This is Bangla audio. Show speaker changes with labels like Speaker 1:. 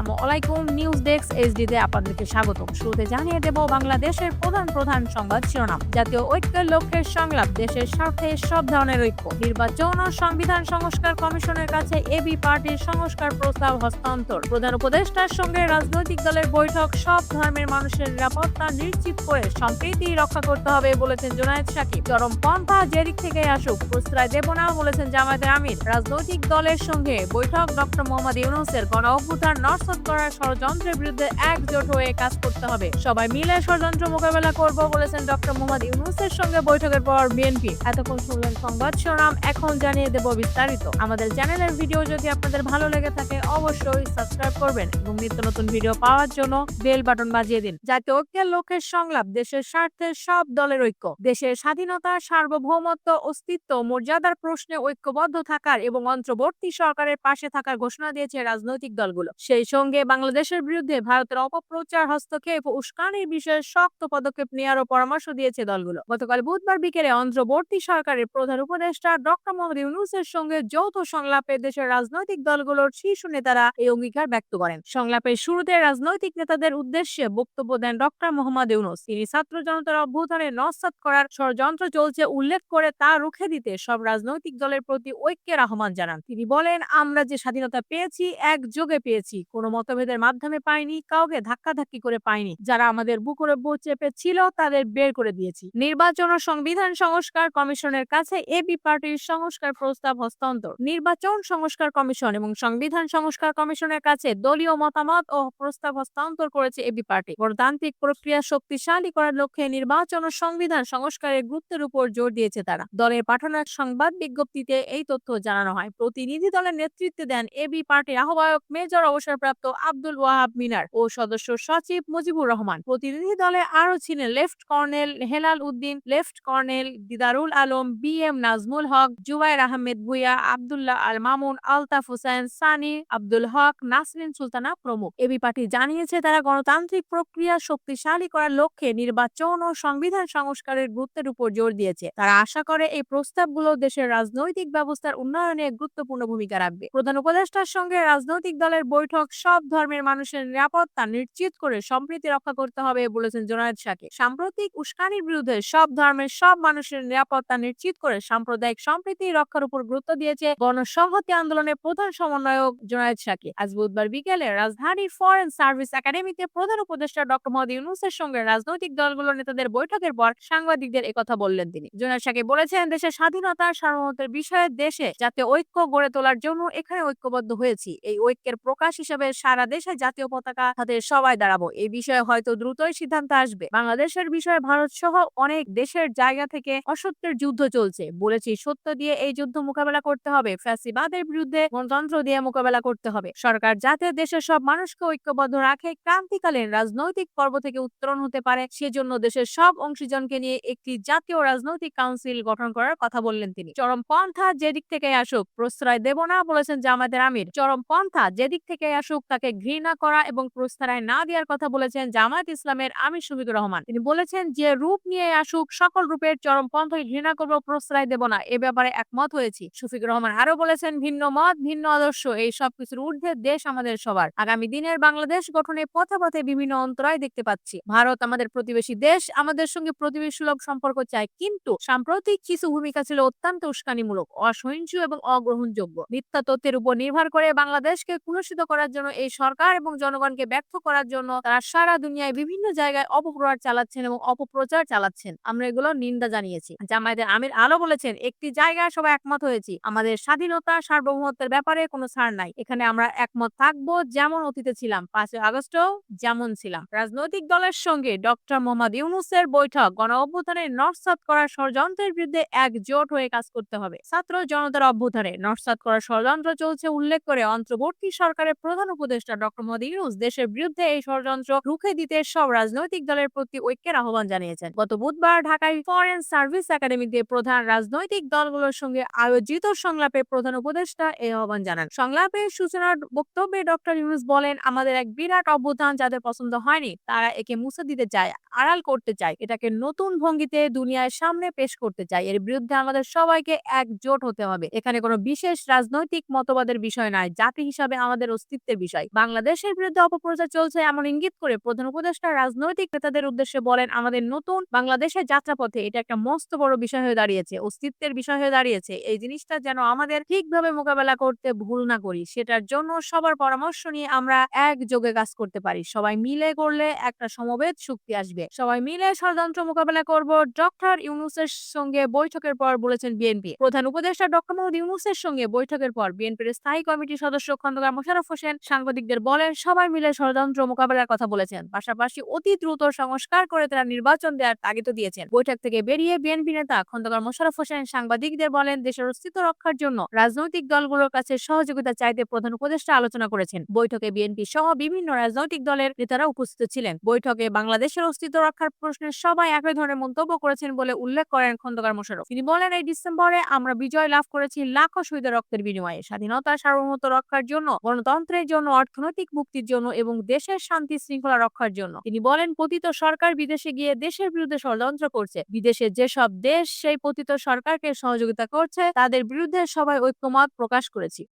Speaker 1: আসসালামু আলাইকুম। নিউজ ডেস্ক এইচডি তে আপনাদেরকে স্বাগতম। শুরুতে জানিয়ে দেব বাংলাদেশের প্রধান সংবাদ শিরোনাম। জাতীয় ঐক্যের লক্ষ্যের সংলাপ, দেশের স্বার্থে সব ধরনের ঐক্য। নির্বাচন ও সংবিধান সংস্কার কমিশনের কাছে এবি পার্টির সংস্কার প্রস্তাব হস্তান্তর। প্রধান উপদেষ্টার সঙ্গে রাজনৈতিক দলের বৈঠক, সব ধর্মের মানুষের নিরাপত্তা নিশ্চিত করে সম্প্রীতি রক্ষা করতে হবে বলেছেন জুনায়েদ সাকিব। চরমপন্থা যেদিক থেকে আসুক প্রশ্রয় দেব না বলেছেন জামায়াতের আমির। রাজনৈতিক দলের সঙ্গে বৈঠক, ডক্টর মোহাম্মদ ইউনূসের গণ অভ্যুত্থান নস্যাৎ করার ষড়যন্ত্রের বিরুদ্ধে একজোট হয়ে কাজ করতে হবে, সবাই মিলে ষড়যন্ত্র মোকাবেলা করব বলেছেন ডক্টর মোহাম্মদ ইউনূসের সঙ্গে বৈঠকের পর বিএনপি। এতক্ষণ শুনলেন সংবাদ শিরোনাম, এখন জানিয়ে দেব বিস্তারিত। আমাদের চ্যানেলের ভিডিও যদি আপনাদের ভালো লেগে থাকে অবশ্যই সাবস্ক্রাইব করবেন এবং নিত্য নতুন ভিডিও পাওয়ার জন্য বেল বাটন বাজিয়ে দিন। জাতীয় ঐক্যের লক্ষ্যের সংলাপ, দেশের স্বার্থে সব দলের ঐক্য। দেশের স্বাধীনতা, সার্বভৌমত্ব, অস্তিত্ব, মর্যাদার প্রশ্নে ঐক্যবদ্ধ থাকার এবং অন্তর্বর্তী সরকারের পাশে থাকার ঘোষণা দিয়েছে রাজনৈতিক দলগুলো। সেই সঙ্গে বাংলাদেশের বিরুদ্ধে ভারতের অপপ্রচার, হস্তক্ষেপ ও উস্কানির বিষয়ে শক্ত পদক্ষেপ নেওয়ারও পরামর্শ দিয়েছে দলগুলো। গতকাল বুধবার বিকেলে অন্তর্বর্তী সরকারের প্রধান উপদেষ্টা ডক্টর মোহাম্মদ ইউনূসের সঙ্গে যৌথ সংলাপে দেশের রাজনৈতিক দলগুলোর শীর্ষ নেতারা এই অঙ্গীকার ব্যক্ত করেন। সংলাপের শুরুতে রাজনৈতিক নেতাদের উদ্দেশ্যে বক্তব্য দেন ডক্টর মোহাম্মদ ইউনূস। তিনি ছাত্র জনতার অভ্যুত্থানে নস্যাৎ করার ষড়যন্ত্র চলছে উল্লেখ করে তা রুখে দিতে সব রাজনৈতিক দলের প্রতি ঐক্যের আহ্বান জানান। তিনি বলেন, আমরা যে স্বাধীনতা পেয়েছি একযোগে পেয়েছি, কোনো মতভেদের মাধ্যমে পাইনি, কাউকে ধাক্কাধাক্কি করে পাইনি। যারা আমাদের বুকের উপর চেপে ছিল তাদের বের করে দিয়েছি। নির্বাচন ও সংবিধান সংস্কার কমিশনের কাছে এবি পার্টির সংস্কার প্রস্তাব হস্তান্তর। নির্বাচন সংস্কার কমিশন এবং সংবিধান সংস্কার কমিশনের কাছে দলীয় মতামত ও প্রস্তাব হস্তান্তর করেছে এবি পার্টি। গণতান্ত্রিক প্রক্রিয়া শক্তিশালী করার লক্ষ্যে নির্বাচন ও সংবিধান সংস্কারের গুরুত্বের উপর জোর দিয়েছে তারা। দলের পাঠানো এক সংবাদ বিজ্ঞপ্তিতে এই তথ্য জানানো হয়। প্রতিনিধি দলের নেতৃত্বে দেন এবি পার্টির আহ্বায়ক মেজর অবসরপ্রাপ্ত আব্দুল ওয়াহাব মিনার ও সদস্য সচিব মুজিবুর রহমান। প্রতিনিধি দলে আরও ছিলেন left colonel Helal Uddin, left colonel Didarul Alam, BM Nazmul Haque, Zubair Ahmed Bhuiyan, Abdullah Al Mamun, Altaf Hossain, Sunny Abdul Haque, Nasrin Sultana প্রমুখ। এবি পার্টি জানিয়েছে তারা গণতান্ত্রিক প্রক্রিয়া শক্তিশালী করার লক্ষ্যে নির্বাচন ও সংবিধান সংস্কারের গুরুত্বের উপর জোর দিয়েছে। তারা আশা করে এই প্রস্তাবগুলো দেশের রাজনৈতিক ব্যবস্থার উন্নয়নে গুরুত্বপূর্ণ ভূমিকা রাখবে। প্রধান উপদেষ্টার সঙ্গে রাজনৈতিক দলের বৈঠক, সব ধর্মের মানুষের নিরাপত্তা নিশ্চিত করে সম্প্রীতি রক্ষা করতে হবে বলেছেন জুনায়েদ সাকিব। সাম্প্রতিক উস্কানির বিরুদ্ধে সব ধর্মের সব মানুষের নিরাপত্তা নিশ্চিত করে সাম্প্রদায়িক সম্প্রীতি রক্ষার উপর গুরুত্ব দিয়েছে গণসংহতি আন্দোলনের প্রধান সমন্বয়ক জুনায়েদ সাকিব। আজ বুধবার বিকেলে রাজধানীর ফরেন সার্ভিস একাডেমিতে প্রধান উপদেষ্টা ডক্টর মোহাম্মদ ইউনূসের সঙ্গে রাজনৈতিক দলগুলোর নেতাদের বৈঠকের পর সাংবাদিকদের একথা বললেন তিনি। জুনায়েদ সাকিব বলেছেন, দেশের স্বাধীনতা, সার্বভৌমত্বের বিষয়ে দেশে জাতীয় ঐক্য গড়ে তোলার জন্য এখানে ঐক্যবদ্ধ হয়েছি। এই ঐক্যের প্রকাশ হিসেবে সারা দেশে জাতীয় পতাকা হাতে সবাই দাঁড়াবো। এই বিষয়ে হয়তো দ্রুতই সিদ্ধান্ত আসবে। বাংলাদেশের বিষয়ে ভারত সহ অনেক দেশের জায়গা থেকে অসত্যের যুদ্ধ চলছে। বলেছি, সত্য দিয়ে এই যুদ্ধ মোকাবেলা করতে হবে, ফ্যাসিবাদের বিরুদ্ধে গণতন্ত্র দিয়ে মোকাবেলা করতে হবে। সরকার যাতে দেশের সব মানুষকে ঐক্যবদ্ধ রাখে, ক্রান্তিকালীন রাজনৈতিক পর্ব থেকে উত্তরণ হতে পারে, সেজন্য দেশের সব অংশীজনকে নিয়ে একটি জাতীয় রাজনৈতিক কাউন্সিল গঠন করার কথা বললেন তিনি। চরমপন্থা যেদিক থেকে আসুক প্রশ্রয় দেব না বলেছেন জামায়াতের আমির। চরমপন্থা যেদিক থেকে আসুক তাকে ঘৃণা করা এবং প্রশ্রয় না দেওয়ার কথা বলেছেন জামায়াত ইসলামের আমির শফিকুর রহমান। তিনি বলেছেন, যে রূপ নিয়ে আসুক সকল রূপের চরমপন্থাকে ঘৃণা করব, প্রশ্রয় দেব না, এ ব্যাপারে একমত হয়েছি। শফিকুর রহমান আরো বলেছেন, ভিন্ন মত, ভিন্ন আদর্শ, এই সব কিছুর ঊর্ধ্বে দেশ আমাদের সবার। আগামী দিনের বাংলাদেশ গঠনে পথে পথে বিভিন্ন অন্তরায় দেখতে পাচ্ছি। ভারত আমাদের প্রতিবেশী দেশ, আমাদের সঙ্গে প্রতিবেশী সুলভ সম্পর্ক চায়, কিন্তু সাম্প্রতিক কিছু ভূমিকা ছিল অত্যন্ত উস্কানিমূলক, অসহিষ্ণু এবং অগ্রহণযোগ্য। মিথ্যা তথ্যের উপর নির্ভর করে বাংলাদেশকে কুলুষিত করার জন্য এই সরকার এবং জনগণকে ব্যর্থ করার জন্য তারা সারা দুনিয়ায় বিভিন্ন জায়গায় অপপ্রচার চালাচ্ছেন এবং অপপ্রচার চালাচ্ছেন। আমরা এগুলো নিন্দা জানিয়েছি। জামায়াতের আমির আলো বলেছেন, একটি জায়গায় সবাই একমত হয়েছি, আমাদের স্বাধীনতা, সার্বভৌমত্বের ব্যাপারে কোনো ছাড় নাই। এখানে আমরা একমত থাকবো, যেমন অতীতে ছিলাম, 5 আগস্টও যেমন ছিলাম। রাজনৈতিক দলের সঙ্গে ডক্টর মোহাম্মদ ইউনূসের বৈঠক, গণ অভ্যুত্থানে নস্যাৎ করার ষড়যন্ত্রের বিরুদ্ধে একজোট হয়ে কাজ করতে হবে। ছাত্র জনতার অভ্যুত্থানে নস্যাৎ করার ষড়যন্ত্র চলছে উল্লেখ করে অন্তর্বর্তী সরকারের প্রধান উপদেষ্টা ডক্টর মোহাম্মদ ইউনূস দেশের বিরুদ্ধে এই ষড়যন্ত্র রুখে দিতে সব রাজনৈতিক দলের প্রতি ঐক্যের আহ্বান জানিয়েছেন। গত বুধবার ঢাকায় ফরেন সার্ভিস একাডেমিতে প্রধান রাজনৈতিক দলগুলোর সঙ্গে আয়োজিত সংলাপে প্রধান উপদেষ্টা এই আহ্বান জানান। সংলাপের সূচনার বক্তব্যে ডক্টর ইউনূস বলেন, আমাদের এক বিরাট অভ্যুত্থান যাদের পছন্দ হয়নি তারা একে মুছে দিতে চায়, আড়াল করতে চায়, এটাকে নতুন ভঙ্গিতে দুনিয়ার সামনে পেশ করতে চায়। এর বিরুদ্ধে আমাদের সবাইকে একজোট হতে হবে। এখানে কোনো বিশেষ রাজনৈতিক মতবাদের বিষয় নয়, জাতি হিসাবে আমাদের অস্তিত্বের বিষয়। বিষয়। বাংলাদেশের বিরুদ্ধে অপপ্রচার চলছে এমন ইঙ্গিত করে প্রধান উপদেষ্টা রাজনৈতিক নেতাদের উদ্দেশ্যে বলেন, আমাদের নতুন বাংলাদেশের যাত্রাপথে এটা একটা মস্ত বড় বিষয় হয়ে দাঁড়িয়েছে, অস্তিত্বের বিষয় হয়ে দাঁড়িয়েছে। এই জিনিসটা যেন আমাদের ঠিকভাবে মোকাবেলা করতে ভুল না করি, সেটার জন্য সবার পরামর্শ নিয়ে আমরা একযোগে কাজ করতে পারি। সবাই মিলে করলে একটা সমবেত শক্তি আসবে। সবাই মিলে ষড়যন্ত্র মোকাবেলা করব, ডক্টর ইউনূসের সঙ্গে বৈঠকের পর বলেছেন বিএনপি। প্রধান উপদেষ্টা ডক্টর মোহাম্মদ ইউনূসের সঙ্গে বৈঠকের পর বিএনপির স্থায়ী কমিটির সদস্য খন্দকার মোশাররফ হোসেন সাংবাদিকদের বলেন, সবাই মিলে ষড়যন্ত্র মোকাবেলার কথা বলেছেন। পাশাপাশি অতি দ্রুত সংস্কার করে তারা নির্বাচন দেওয়ার তাগিদও দিয়েছেন। বৈঠক থেকে বেরিয়ে বিএনপি নেতা খন্দকার মোশাররফ হোসেন সাংবাদিকদের বলেন, দেশের অস্তিত্ব রক্ষার জন্য রাজনৈতিক দলগুলোর কাছে সহযোগিতা চাইতে প্রধান উপদেষ্টা আলোচনা করেছেন। বৈঠকে বিএনপি সহ বিভিন্ন রাজনৈতিক দলের নেতারা উপস্থিত ছিলেন। বৈঠকে বাংলাদেশের অস্তিত্ব রক্ষার প্রশ্নে সবাই একই ধরনের মন্তব্য করেছেন বলে উল্লেখ করেন খন্দকার মোশাররফ। তিনি বলেন, এই ডিসেম্বরে আমরা বিজয় লাভ করেছি লাখো শহীদের রক্তের বিনিময়ে, স্বাধীনতা সার্বভৌমত্ব রক্ষার জন্য, গণতন্ত্রের জন্য, অর্থনৈতিক মুক্তির জন্য এবং দেশের শান্তি শৃঙ্খলা রক্ষার জন্য। তিনি বলেন, পতিত সরকার বিদেশে গিয়ে দেশের বিরুদ্ধে ষড়যন্ত্র করছে। বিদেশে যেসব দেশ সেই পতিত সরকারকে সহযোগিতা করছে তাদের বিরুদ্ধে সবাই ঐক্যমত প্রকাশ করেছি।